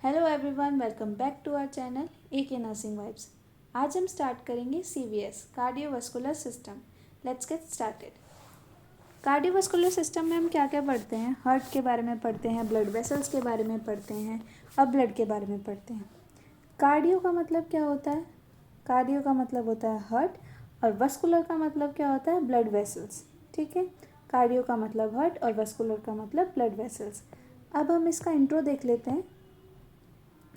Hello everyone, welcome back to our channel AK nursing vibes. आज हम start करेंगे CVS cardiovascular system. Let's get started. Cardiovascular system में हम क्या क्या पढ़ते हैं? हार्ट के बारे में पढ़ते हैं, ब्लड वेसल्स के बारे में पढ़ते हैं और ब्लड के बारे में पढ़ते हैं। कार्डियो का मतलब क्या होता है? कार्डियो का मतलब होता है हार्ट और वस्कुलर का मतलब क्या होता है? Blood vessels. ठीक है, कार्डियो का मतलब हार्ट और वस्कुलर का मतलब ब्लड वेसल्स। अब हम इसका इंट्रो देख लेते हैं।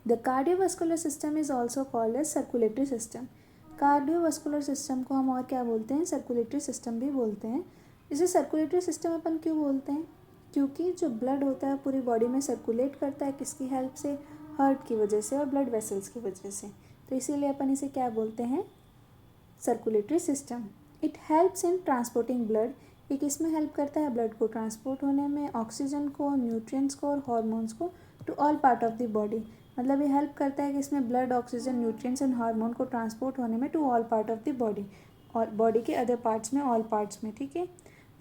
The cardiovascular system is also called as circulatory system. Cardiovascular system को हम और क्या बोलते हैं? सर्कुलेटरी सिस्टम भी बोलते हैं। इसे सर्कुलेटरी सिस्टम अपन क्यों बोलते हैं? क्योंकि जो ब्लड होता है पूरी बॉडी में सर्कुलेट करता है, किसकी हेल्प से? हार्ट की वजह से और ब्लड वेसल्स की वजह से। तो इसीलिए अपन इसे क्या बोलते हैं? Circulatory system. It helps in transporting blood. ये किस में हेल्प करता है? ब्लड को ट्रांसपोर्ट होने में, ऑक्सीजन को, न्यूट्रिएंट्स को और हार्मोन्स को to all part of the body. मतलब ये हेल्प करता है कि इसमें blood, oxygen, nutrients and hormone को ट्रांसपोर्ट होने में to all part of the body और बॉडी के अदर पार्ट्स में, ऑल पार्ट्स में। ठीक है।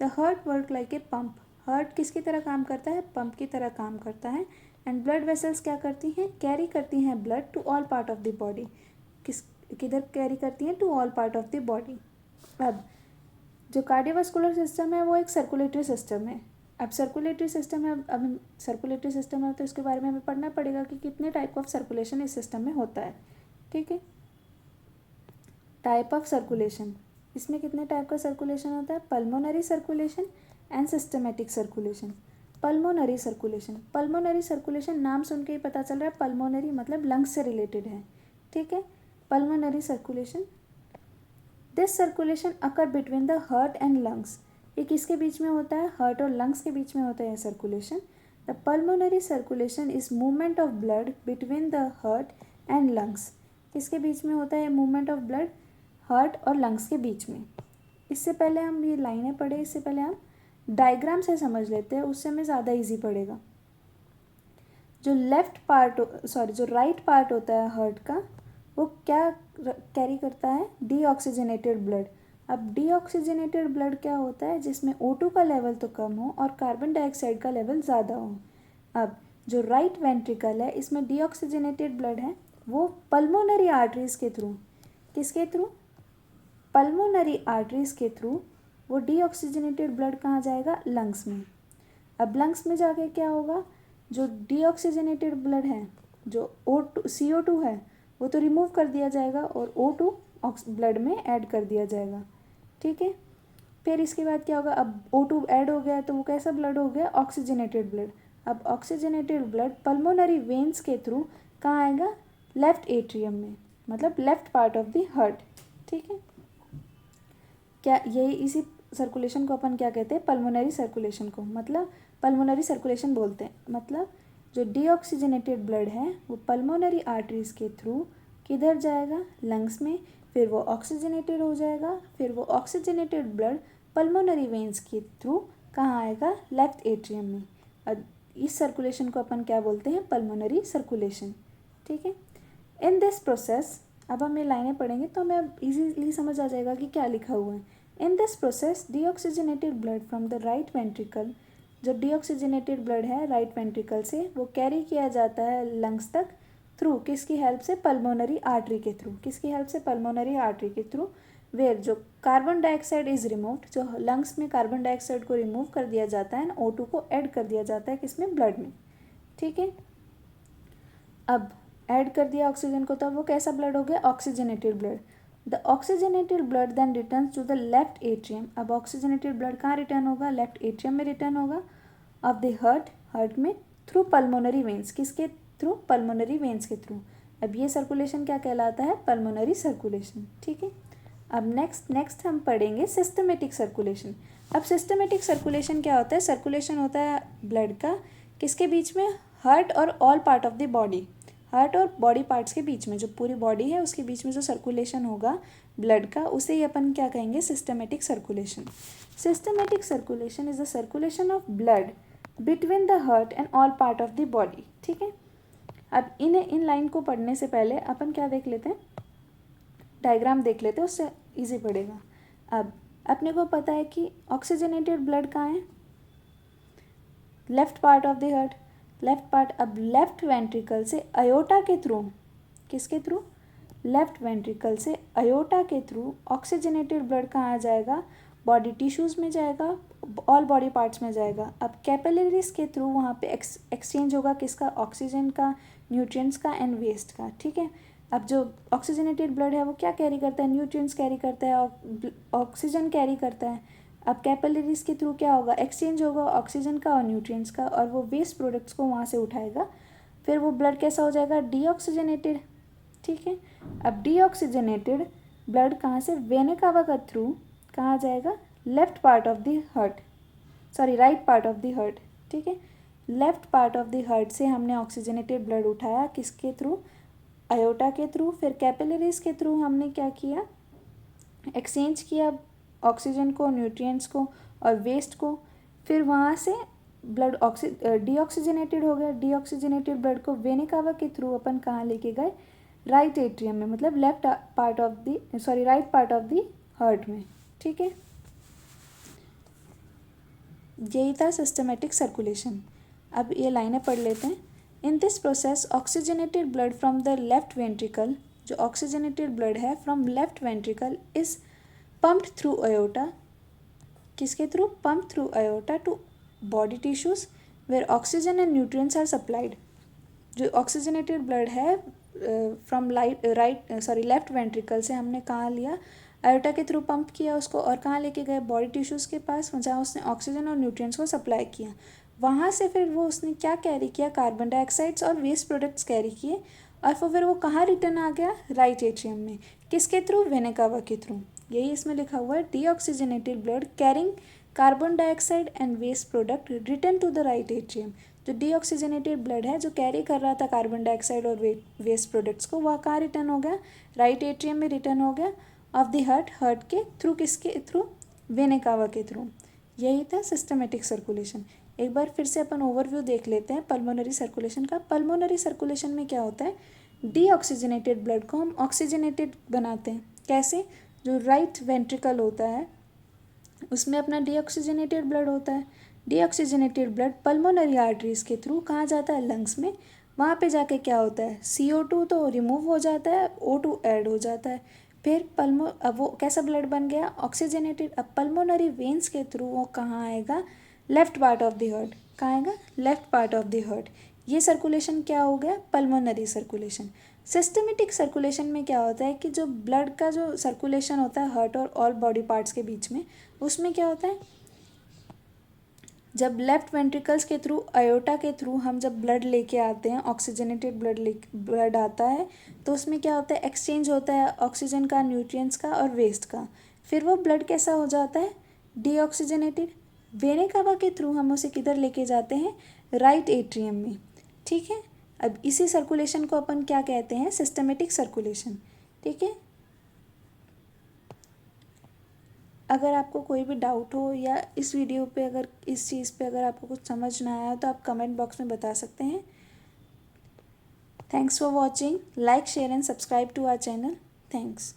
The heart work like a pump. Heart किसकी तरह काम करता है? पंप की तरह काम करता है। एंड ब्लड वेसल्स क्या करती हैं? कैरी करती हैं blood to all part of the body. किधर कैरी करती हैं? To all part of the body. अब जो कार्डियोवास्कुलर सिस्टम है वो एक सर्कुलेटरी सिस्टम है। अब सर्कुलेटरी सिस्टम है, अब सर्कुलेटरी सिस्टम है तो इसके बारे में हमें पढ़ना पड़ेगा कि कितने टाइप ऑफ सर्कुलेशन इस सिस्टम में होता है। ठीक है, टाइप ऑफ सर्कुलेशन, इसमें कितने टाइप का सर्कुलेशन होता है? Pulmonary circulation and systematic circulation. Pulmonary circulation, pulmonary circulation नाम सुन के ही पता चल रहा है पल्मोनरी मतलब लंग्स से रिलेटेड है। ठीक है, pulmonary circulation, this circulation occur between the heart and lungs. ये किसके बीच में होता है? हार्ट और लंग्स के बीच में होता है circulation. The pulmonary circulation is movement of blood between the heart and lungs. किसके बीच में होता है मूवमेंट ऑफ ब्लड? हार्ट और लंग्स के बीच में। इससे पहले हम ये लाइनें पढ़े, इससे पहले हम डायग्राम से समझ लेते हैं, उससे हमें ज़्यादा ईजी पड़ेगा। जो जो राइट पार्ट होता है हार्ट का, वो क्या कैरी करता है? Deoxygenated blood. अब डीऑक्सीजनेटेड ब्लड क्या होता है? जिसमें O2 का लेवल तो कम हो और कार्बन डाइऑक्साइड का लेवल ज़्यादा हो। अब जो राइट वेंट्रिकल है, इसमें डीऑक्सीजनेटेड ब्लड है, वो पल्मोनरी आर्टरीज के थ्रू, किसके थ्रू? पल्मोनरी आर्टरीज के थ्रू वो डीऑक्सीजनेटेड ब्लड कहाँ जाएगा? लंग्स में। अब लंग्स में जाके क्या होगा? जो डीऑक्सीजनेटेड ब्लड है, जो CO2 है, वो तो रिमूव कर दिया जाएगा और O2 ब्लड में ऐड कर दिया जाएगा। ठीक है, फिर इसके बाद क्या होगा? अब O2 ऐड हो गया तो वो कैसा ब्लड हो गया? Oxygenated blood. अब ऑक्सीजनेटेड ब्लड पल्मोनरी वेन्स के थ्रू कहाँ आएगा? लेफ्ट एट्रियम में, मतलब left part of the heart. ठीक है, क्या यही इसी सर्कुलेशन को अपन क्या कहते हैं? पल्मोनरी सर्कुलेशन को, मतलब पल्मोनरी सर्कुलेशन बोलते हैं। मतलब जो डीऑक्सीजनेटेड ब्लड है वो पल्मोनरी आर्टरीज के थ्रू किधर जाएगा? लंग्स में। फिर वो ऑक्सीजनेटेड हो जाएगा, फिर वो ऑक्सीजनेटेड ब्लड पल्मोनरी वेन्स के थ्रू कहाँ आएगा? लेफ्ट एट्रियम में। और इस सर्कुलेशन को अपन क्या बोलते हैं? Pulmonary circulation. ठीक है, इन दिस प्रोसेस, अब हम ये लाइनें पढ़ेंगे तो हमें अब इजीली समझ आ जाएगा कि क्या लिखा हुआ है। इन this process deoxygenated blood from the right ventricle, जो डीऑक्सीजनेटेड ब्लड है राइट वेंट्रिकल से, वो कैरी किया जाता है लंग्स तक थ्रू किसकी हेल्प से? पल्मोनरी आर्टरी के थ्रू। किसकी हेल्प से? पल्मोनरी आर्टरी के थ्रू। वेयर जो कार्बन डाइऑक्साइड इज रिमूव्ड, जो लंग्स में कार्बन डाइऑक्साइड को रिमूव कर दिया जाता है, O2 को ऐड कर दिया जाता है किसमें? ब्लड में। ठीक है, अब ऐड कर दिया ऑक्सीजन को, तो वो कैसा ब्लड हो गया? Oxygenated blood. The oxygenated blood then return to the left atrium. अब ऑक्सीजनेटेड ब्लड कहाँ रिटर्न होगा? लेफ्ट एट्रियम में रिटर्न होगा ऑफ द हार्ट, हार्ट में, थ्रू पल्मोनरी वेन्स। किसके थ्रू? पल्मोनरी वेन्स के थ्रू। अब ये सर्कुलेशन क्या कहलाता है? Pulmonary circulation. ठीक है, अब नेक्स्ट हम पढ़ेंगे सिस्टमेटिक सर्कुलेशन। अब सिस्टमेटिक सर्कुलेशन क्या होता है? सर्कुलेशन होता है ब्लड का किसके बीच में? हार्ट और all part of the body. Heart और बॉडी पार्ट्स के बीच में, जो पूरी बॉडी है उसके बीच में जो सर्कुलेशन होगा ब्लड का, उसे ही अपन क्या कहेंगे? Systematic circulation. Systematic circulation is the circulation of blood between the heart and all part of the body. ठीक है, अब इन लाइन को पढ़ने से पहले अपन क्या देख लेते हैं? डायग्राम देख लेते हैं, उससे इजी पड़ेगा। अब अपने को पता है कि ऑक्सीजनेटेड ब्लड कहाँ है? Left part of the heart. Left part. अब लेफ्ट वेंट्रिकल से अयोटा के थ्रू, किसके थ्रू, लेफ्ट वेंट्रिकल से अयोटा के थ्रू ऑक्सीजनेटेड ब्लड कहाँ आ जाएगा, बॉडी टिश्यूज़ में जाएगा, ऑल बॉडी पार्ट्स में जाएगा। अब कैपिलरीज के थ्रू वहाँ पे एक्सचेंज होगा किसका, ऑक्सीजन का, न्यूट्रिएंट्स का एंड वेस्ट का, ठीक है। अब जो ऑक्सीजनेटेड ब्लड है वो क्या कैरी करता है, न्यूट्रिएंट्स कैरी करता है, ऑक्सीजन कैरी करता है। अब कैपिलरीज के थ्रू क्या होगा, एक्सचेंज होगा ऑक्सीजन का और न्यूट्रिएंट्स का, और वो वेस्ट प्रोडक्ट्स को वहाँ से उठाएगा। फिर वो ब्लड कैसा हो जाएगा, डीऑक्सीजनेटेड, ठीक है। अब डीऑक्सीजनेटेड ब्लड कहाँ से, वेना कावा के थ्रू कहाँ आ जाएगा, left part of the heart, sorry right part of the heart, ठीक है। Left part of the heart से हमने ऑक्सीजनेटेड ब्लड उठाया, किसके थ्रू, अयोटा के थ्रू। फिर कैपिलरीज के थ्रू हमने क्या किया, एक्सचेंज किया ऑक्सीजन को, न्यूट्रिएंट्स को और वेस्ट को। फिर वहाँ से ब्लड डीऑक्सीजनेटेड हो गया। डीऑक्सीजनेटेड ब्लड को वेना कावा के थ्रू अपन कहाँ लेके गए, राइट एट्रियम में, मतलब left part of the, sorry right part of the heart में, ठीक है। यही था सिस्टमेटिक सर्कुलेशन। अब ये लाइनें पढ़ लेते हैं। In this process oxygenated blood from the left ventricle, जो ऑक्सीजनेटेड ब्लड है from left ventricle is pumped through aorta, किसके through, pump through aorta to body tissues where oxygen and nutrients are supplied. जो oxygenated blood है from left ventricle से हमने कहाँ लिया, aorta के थ्रू पंप किया उसको, और कहाँ लेके गए, बॉडी टिश्यूज़ के पास, जहाँ उसने ऑक्सीजन और न्यूट्रिएंट्स को सप्लाई किया। वहाँ से फिर वो उसने क्या कैरी किया, कार्बन डाइऑक्साइड्स और वेस्ट प्रोडक्ट्स कैरी किए, और फिर वो कहाँ रिटर्न आ गया, राइट एट्रियम में, किसके थ्रू, वेना कावा के थ्रू। यही इसमें लिखा हुआ है, deoxygenated blood carrying carbon dioxide and waste product return to the right atrium. जो डीऑक्सीजनेटेड ब्लड है जो कैरी कर रहा था कार्बन डाइऑक्साइड और वेस्ट प्रोडक्ट्स को, वह कहाँ रिटर्न हो गया, राइट एट्रियम में रिटर्न हो गया ऑफ द हार्ट, हार्ट के थ्रू, किसके थ्रू, वेना कावा के थ्रू। यही था सिस्टमेटिक सर्कुलेशन। एक बार फिर से अपन ओवरव्यू देख लेते हैं पल्मोनरी सर्कुलेशन का। पल्मोनरी सर्कुलेशन में क्या होता है, डीऑक्सीजनेटेड ब्लड को हम ऑक्सीजनेटेड बनाते हैं, कैसे, जो राइट वेंट्रिकल होता है उसमें अपना डीऑक्सीजनेटेड ब्लड होता है। डीऑक्सीजनेटेड ब्लड पल्मोनरी आर्टरीज के थ्रू कहाँ जाता है, लंग्स में। वहाँ पे जाके क्या होता है, CO2 तो रिमूव हो जाता है, O2 ऐड हो जाता है। फिर अब वो कैसा ब्लड बन गया, ऑक्सीजनेटेड। अब पल्मोनरी वेन्स के थ्रू वो कहाँ आएगा, left part of the heart, कहाँ आएगा, left part of the heart. ये सर्कुलेशन क्या हो गया, पल्मोनरी सर्कुलेशन। सिस्टमेटिक सर्कुलेशन में क्या होता है कि जो ब्लड का जो सर्कुलेशन होता है हार्ट और ऑल बॉडी पार्ट्स के बीच में, उसमें क्या होता है, जब लेफ्ट वेंट्रिकल्स के थ्रू, अयोटा के थ्रू हम जब ब्लड लेके आते हैं, ऑक्सीजनेटेड ब्लड आता है, तो उसमें क्या होता है, एक्सचेंज होता है ऑक्सीजन का, न्यूट्रिएंट्स का और वेस्ट का। फिर वो ब्लड कैसा हो जाता है, डीऑक्सीजनेटेड। वेना कावा के थ्रू हम उसे किधर लेके जाते हैं, राइट एट्रियम में, ठीक है। अब इसी सर्कुलेशन को अपन क्या कहते हैं, सिस्टमेटिक सर्कुलेशन, ठीक है। अगर आपको कोई भी डाउट हो या इस वीडियो पे अगर इस चीज़ पे अगर आपको कुछ समझ ना आया तो आप कमेंट बॉक्स में बता सकते हैं। Thanks for watching, like share and subscribe to our channel. Thanks.